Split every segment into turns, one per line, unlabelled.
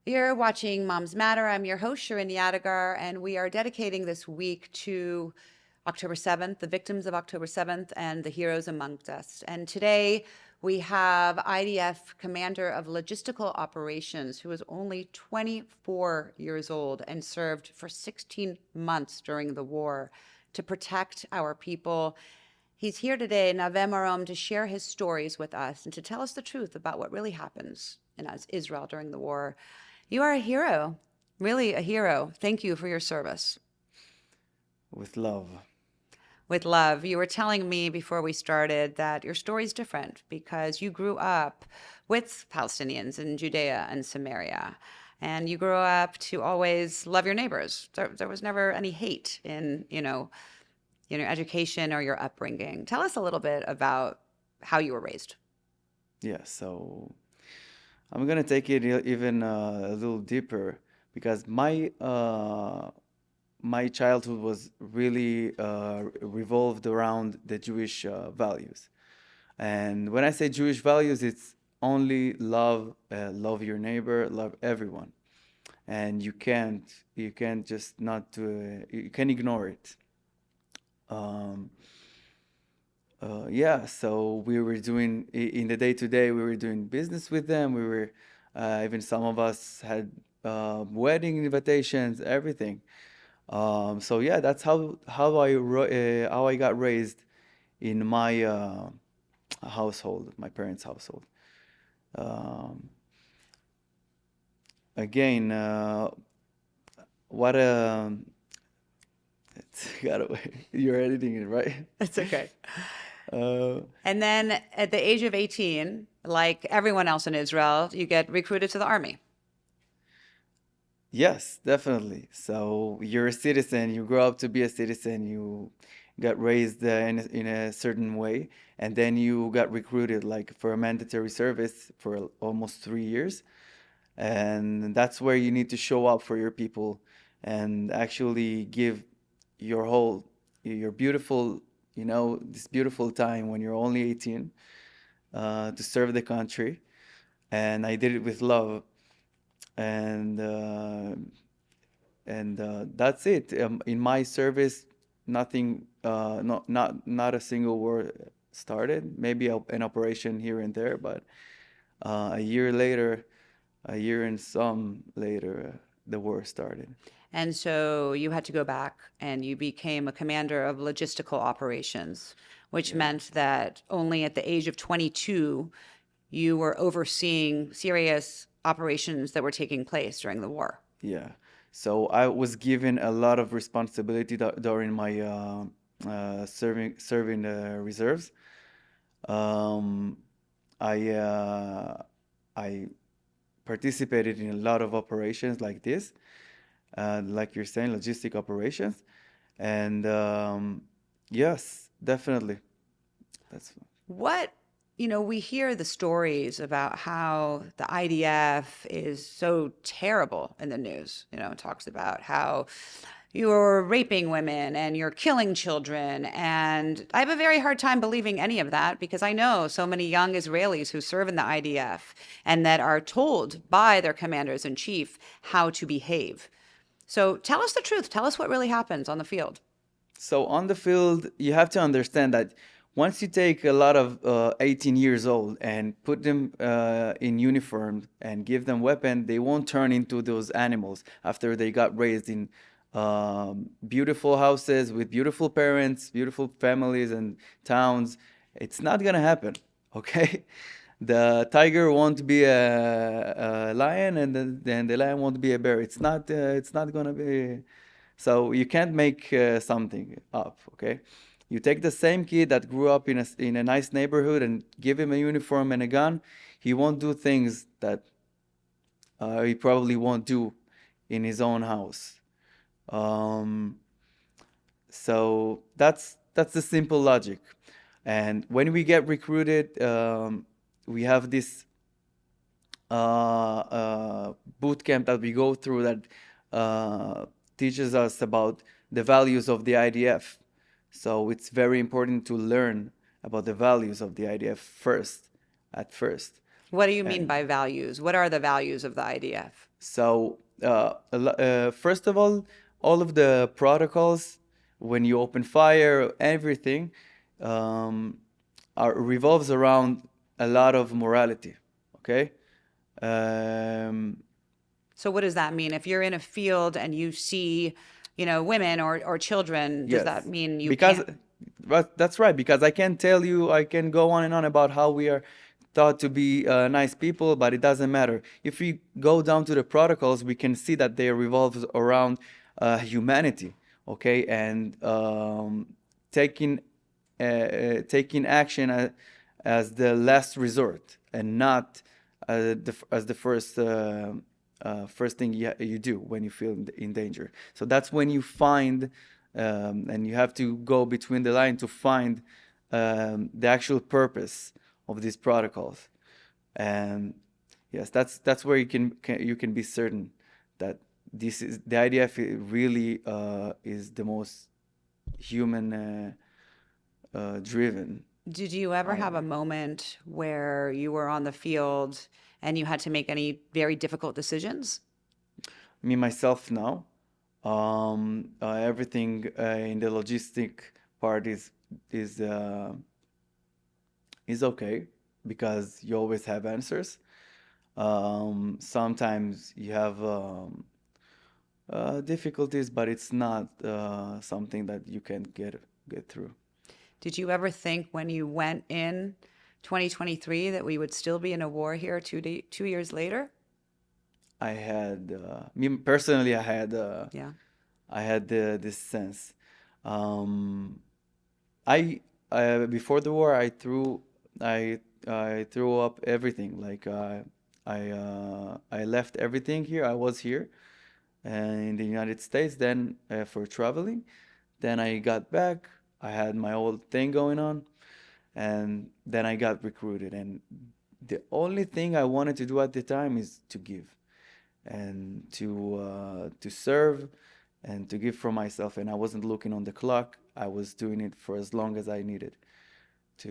You're watching Moms Matter. I'm your host, Shirin Yadigar, and we are dedicating this week to October 7th, the victims of October 7th, and the heroes amongst us. And today we have IDF Commander of Logistical Operations, who is only 24 years old and served for 16 months during the war to protect our people. He's here today, Naveh Marom, to share his stories with us and to tell us the truth about what really happens in Israel during the war. You are a hero, really a hero. Thank you for your service.
With love.
With love. You were telling me before we started that your story's different because you grew up with Palestinians in Judea and Samaria. And you grew up to always love your neighbors. There was never any hate in, your education or your upbringing. Tell us a little bit about how you were raised.
Yeah, so I'm gonna take it even a little deeper because my childhood was really revolved around the Jewish values. And when I say Jewish values, it's only love, love your neighbor, love everyone. And you can't just not do it, you can ignore it. Um, yeah, so we were doing in the day to day, we were doing business with them. We were even some of us had wedding invitations, everything. So yeah, that's how I got raised in my household, my parents' household. Um, again, what gotta you're editing it, right?
That's okay.
Uh,
And then at the age of 18, like everyone else in Israel, you get recruited to the army.
Yes, definitely. So you're a citizen, you grow up to be a citizen, you got raised in a certain way, and then you got recruited like for a mandatory service for almost 3 years. And that's where you need to show up for your people and actually give your whole, your beautiful, this beautiful time when you're only 18 to serve the country. And I did it with love. And that's it. In my service, nothing, not a single war started. Maybe an operation here and there, but a year later, a year and some later, the war started.
And so you had to go back and you became a commander of logistical operations, which
Yeah,
meant that only at the age of 22, you were overseeing serious operations that were taking place during the war.
yeah. So I was given a lot of responsibility during my serving the reserves. Um, I participated in a lot of operations like this, like you're saying, logistic operations. And yes, definitely. That's
What, we hear the stories about how the IDF is so terrible in the news. It talks about how you're raping women and you're killing children. And I have a very hard time believing any of that because I know so many young Israelis who serve in the IDF and that are told by their commanders in chief how to behave. So tell us the truth. Tell us what really happens on the field.
so on the field, you have to understand that once you take a lot of 18 years old and put them in uniform and give them weapon, they won't turn into those animals after they got raised in beautiful houses with beautiful parents, beautiful families and towns. It's not gonna happen, okay? The tiger won't be a lion, and then the lion won't be a bear. It's not gonna be. So you can't make something up, okay? You take the same kid that grew up in a nice neighborhood and give him a uniform and a gun, he won't do things that he probably won't do in his own house. Um, so that's the simple logic. And when we get recruited, we have this boot camp that we go through that teaches us about the values of the IDF. So it's very important to learn about the values of the IDF first, at first.
What do you mean
And
by values? What are the values of the IDF?
so, first of all of the protocols, when you open fire, everything um, revolves around a lot of morality. Okay. Um,
So what does that mean? If you're in a field and you see, women or children, does that
yes,
mean you
because
can't?
that's right. Because I can tell you, I can go on and on about how we are thought to be nice people, but it doesn't matter. If we go down to the protocols, we can see that they revolve around humanity, okay, and taking action as the last resort and not as the first thing you do when you feel in danger. So that's when you find, and you have to go between the line to find the actual purpose of these protocols. And yes, that's where you can be certain that this is the IDF really is the most human driven
Did you ever have a
army.
moment where you were on the field and you had to make any very difficult decisions?
Me myself now, everything in the logistic part is uh, is okay because you always have answers. Sometimes you have difficulties, but it's not something that you can get through.
Did you ever think when you went in 2023 that we would still be in a war here 2 years later?
I had me personally,
Yeah.
I had this sense. Um, I before the war, I I threw up everything. Like I left everything here. I was here in the United States then for traveling. Then I got back. I had my old thing going on, and then I got recruited. And the only thing I wanted to do at the time is to give and to serve and to give from myself. And I wasn't looking on the clock. I was doing it for as long as I needed to.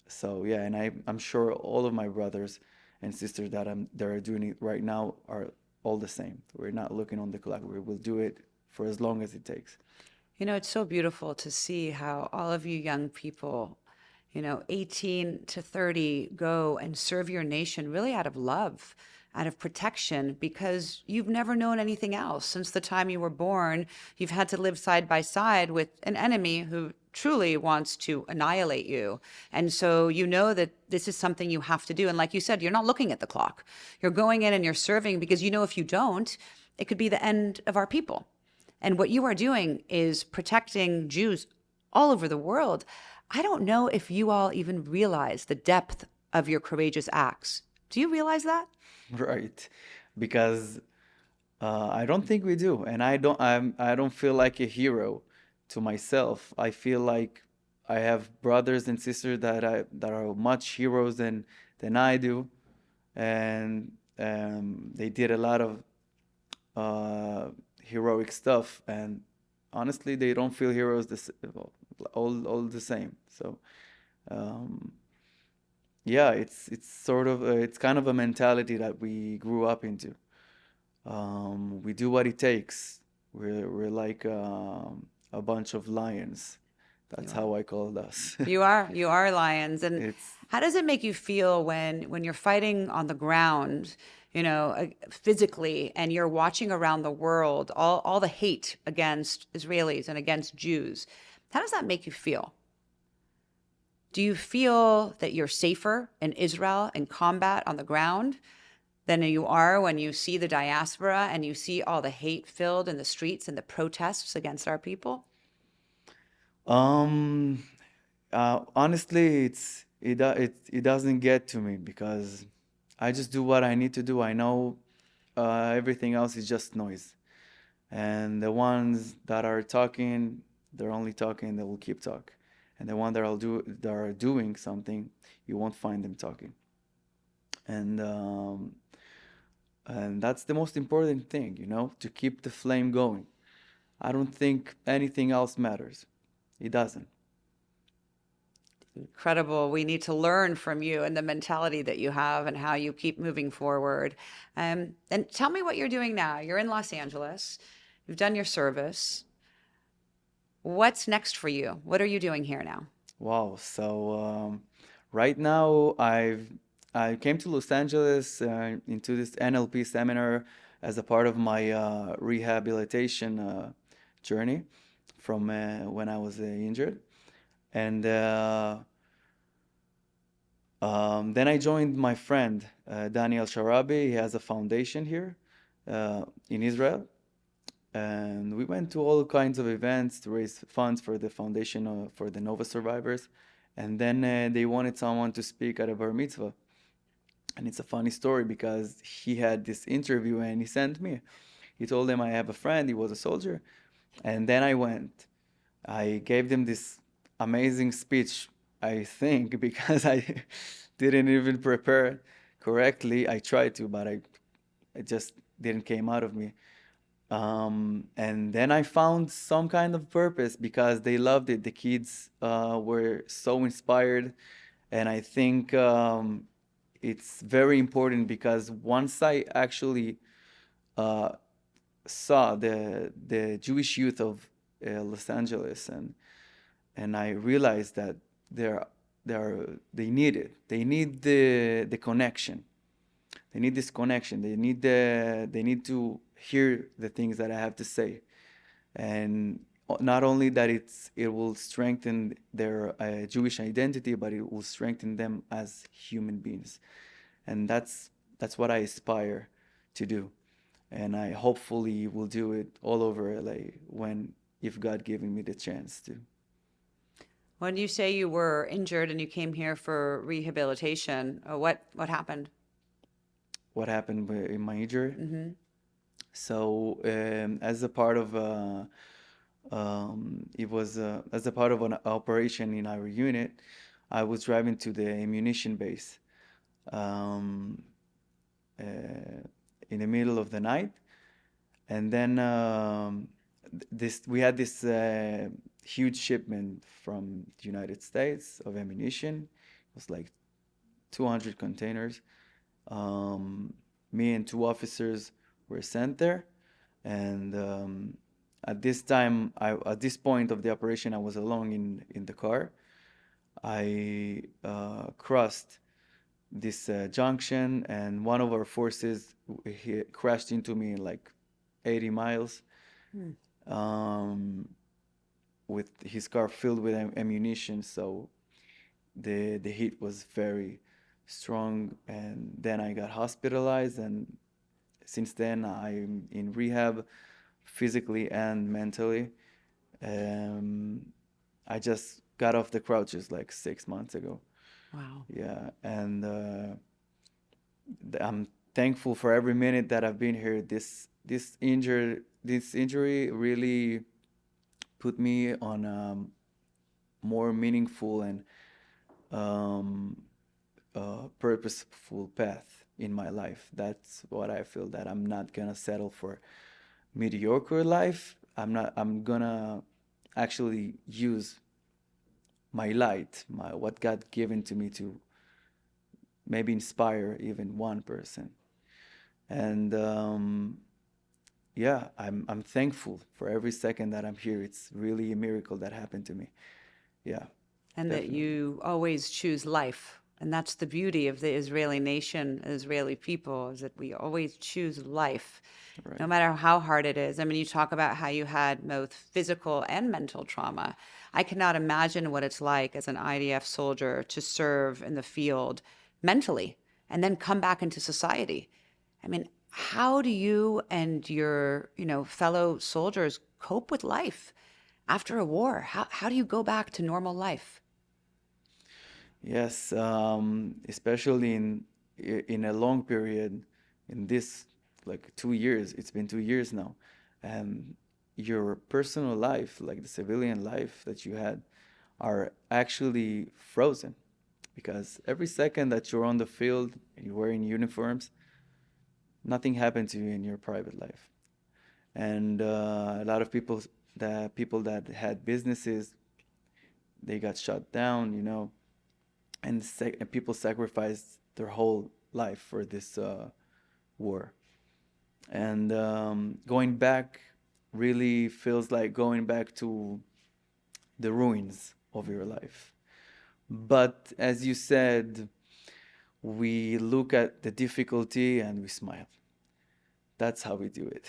So yeah, and I'm sure all of my brothers and sisters that are doing it right now are all the same. We're not looking on the clock. We will do it for as long as it takes.
It's so beautiful to see how all of you young people, 18 to 30, go and serve your nation really out of love, out of protection, because you've never known anything else. Since the time you were born, you've had to live side by side with an enemy who truly wants to annihilate you. And so you know that this is something you have to do. And like you said, you're not looking at the clock. You're going in and you're serving because you know if you don't, it could be the end of our people. And what you are doing is protecting Jews all over the world. I don't know if you all even realize the depth of your courageous acts. Do you realize that?
Right, because I don't think we do, and I don't feel like a hero to myself. I feel like I have brothers and sisters that are much heroes than I do, and they did a lot of uh, heroic stuff, and honestly, they don't feel heroes well, all the same. So um, yeah, it's sort of it's kind of a mentality that we grew up into. We do what it takes. We're like a bunch of lions.
You
That's
are.
how I call us.
You are lions. And
It's
how does it make you feel when you're fighting on the ground, physically, and you're watching around the world all the hate against Israelis and against Jews? How does that make you feel? Do you feel that you're safer in Israel in combat on the ground than you are when you see the diaspora and you see all the hate filled in the streets and the protests against our people?
um honestly, it doesn't get to me because I just do what I need to do. I know everything else is just noise, and the ones that are talking, they're only talking. They will keep talking, and the one that are doing something, you won't find them talking. And and that's the most important thing, to keep the flame going. I don't think anything else matters. It doesn't.
Incredible. We need to learn from you and the mentality that you have and how you keep moving forward. And tell me what you're doing now. You're in Los Angeles. You've done your service. What's next for you? What are you doing here now?
Wow. So right now I came to Los Angeles into this NLP seminar as a part of my rehabilitation journey from when I was injured, and then I joined my friend Daniel Sharabi. He has a foundation here in Israel, and we went to all kinds of events to raise funds for the foundation for the Nova survivors. And then they wanted someone to speak at a bar mitzvah. And it's a funny story because he had this interview and he sent me. He told them I have a friend, he was a soldier. And then I went. I gave them this amazing speech, I think, because I didn't even prepare correctly. I tried to, but it just didn't came out of me. And then I found some kind of purpose because they loved it. The kids were so inspired, and I think it's very important because once I actually uh, saw the Jewish youth of Los Angeles, and I realized that they're they need it. They need the connection. They need this connection. They need to hear the things that I have to say, and not only that it will strengthen their Jewish identity, but it will strengthen them as human beings, and that's what I aspire to do, and I hopefully will do it all over LA when if God giving me the chance to.
When you say you were injured and you came here for rehabilitation, what happened?
What happened in my injury?
Hmm.
So as a part of it was as a part of an operation in our unit, I was driving to the ammunition base um, uh, in the middle of the night, and then this we had this huge shipment from the United States of ammunition. It was like 200 containers. Um, Me and two officers were sent there, and at this time, at this point of the operation, I was alone in the car. I crossed this junction, and one of our forces he crashed into me in like 80 miles,
Hmm.
um, with his car filled with ammunition. So the heat was very strong, and then I got hospitalized, and since then I'm in rehab physically and mentally. Um, I just got off the crouches like 6 months ago.
Wow.
Yeah, and I'm thankful for every minute that I've been here. This injury really put me on a more meaningful and um, purposeful path in my life. That's what I feel, that I'm not gonna settle for mediocre life. I'm gonna actually use my light, my what God given to me to maybe inspire even one person. And yeah, I'm thankful for every second that I'm here. It's really a miracle that happened to me. Yeah,
And that
definitely.
you always choose life. And that's the beauty of the Israeli nation, Israeli people, is that we always choose life, no
Right.
matter how hard it is. I mean, you talk about how you had both physical and mental trauma. I cannot imagine what it's like as an IDF soldier to serve in the field mentally and then come back into society. I mean, how do you and your, fellow soldiers cope with life after a war? How do you go back to normal life?
Yes, especially in a long period, in this like 2 years. It's been 2 years now, and your personal life, like the civilian life that you had, are actually frozen because every second that you're on the field and you're wearing uniforms, nothing happened to you in your private life. And a lot of people that had businesses, they got shut down. and people sacrificed their whole life for this war. And going back really feels like going back to the ruins of your life. But as you said, we look at the difficulty and we smile. That's how we do it.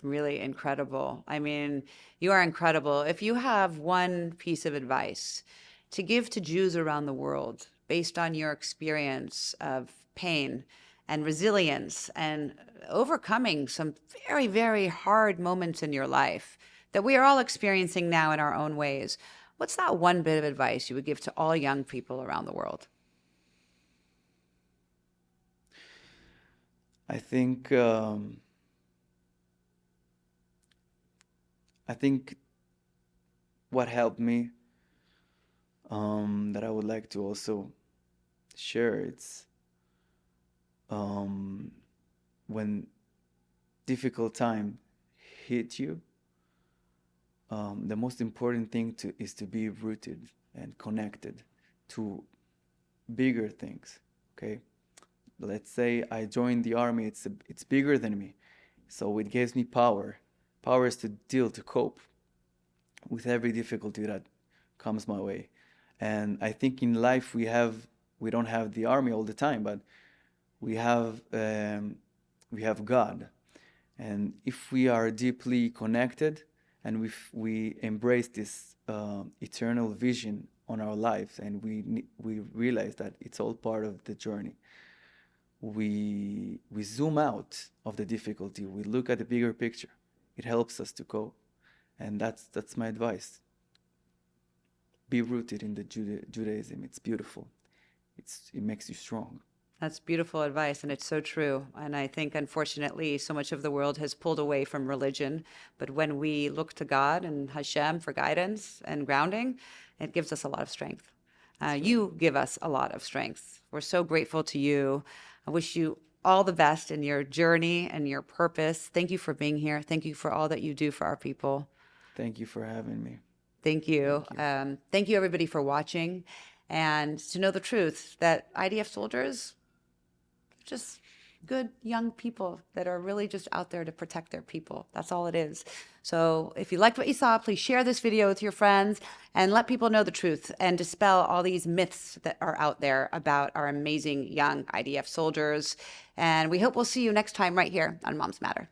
Really incredible. I mean, you are incredible. If you have one piece of advice to give to Jews around the world based on your experience of pain and resilience and overcoming some very, very hard moments in your life that we are all experiencing now in our own ways, what's that one bit of advice you would give to all young people around the world?
I think I think what helped me, that I would like to also share, it's um, when difficult time hit you, the most important thing is to be rooted and connected to bigger things. Okay, let's say I joined the army. It's bigger than me, so it gives me power. Power is to deal, to cope with every difficulty that comes my way. And I think in life we don't have the army all the time, but we have God. And if we are deeply connected and we embrace this eternal vision on our lives, and we realize that it's all part of the journey, we zoom out of the difficulty. We look at the bigger picture. It helps us to cope, and that's my advice. Be rooted in the Judaism. It's beautiful. It makes you strong.
That's beautiful advice, and it's so true. And I think, unfortunately, so much of the world has pulled away from religion. But when we look to God and Hashem for guidance and grounding, it gives us a lot of strength. You give us a lot of strength. We're so grateful to you. I wish you all the best in your journey and your purpose. Thank you for being here. Thank you for all that you do for our people.
Thank you for having me.
Thank you.
Thank you.
Thank you, everybody, for watching. And to know the truth that IDF soldiers, just good young people that are really just out there to protect their people. That's all it is. So if you liked what you saw, please share this video with your friends and let people know the truth and dispel all these myths that are out there about our amazing young IDF soldiers. And we hope we'll see you next time right here on Moms Matter.